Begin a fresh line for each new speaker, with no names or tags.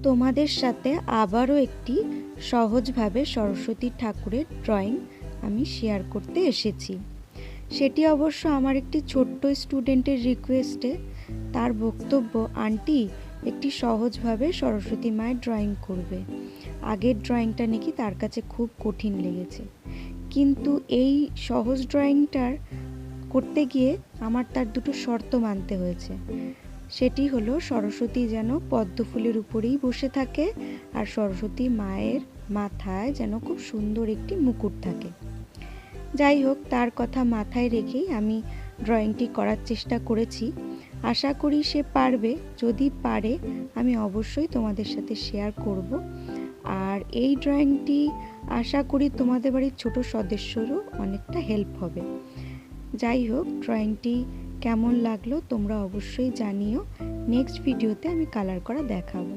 তোমাদের সাথে আবারও একটি সহজভাবে সরস্বতী ঠাকুরের ড্রয়িং আমি শেয়ার করতে এসেছি। সেটি অবশ্য আমার একটি ছোট্ট স্টুডেন্টের রিকোয়েস্টে। তার বক্তব্য, আন্টি একটি সহজভাবে সরস্বতী মায়ের ড্রয়িং করবে। আগের ড্রয়িংটা নাকি তার কাছে খুব কঠিন লেগেছে, কিন্তু এই সহজ ড্রয়িংটার করতে গিয়ে আমার তার দুটো শর্ত মানতে হয়েছে। সেটি হলো সরস্বতী যেন পদ্ম ফুলের উপরেই বসে থাকে, আর সরস্বতী মায়ের মাথায় যেন খুব সুন্দর একটি মুকুট থাকে। যাই হোক, তার কথা মাথায় রেখেই আমি ড্রয়িংটি করার চেষ্টা করেছি। আশা করি সে পারবে। যদি পারে আমি অবশ্যই তোমাদের সাথে শেয়ার করব। আর এই ড্রয়িংটি আশা করি তোমাদের বাড়ির ছোট সদস্যরও অনেকটা হেল্প হবে। যাই হোক, ড্রয়িংটি কেমন লাগলো তোমরা অবশ্যই জানিও। নেক্সট ভিডিওতে আমি কালার করা দেখাবো।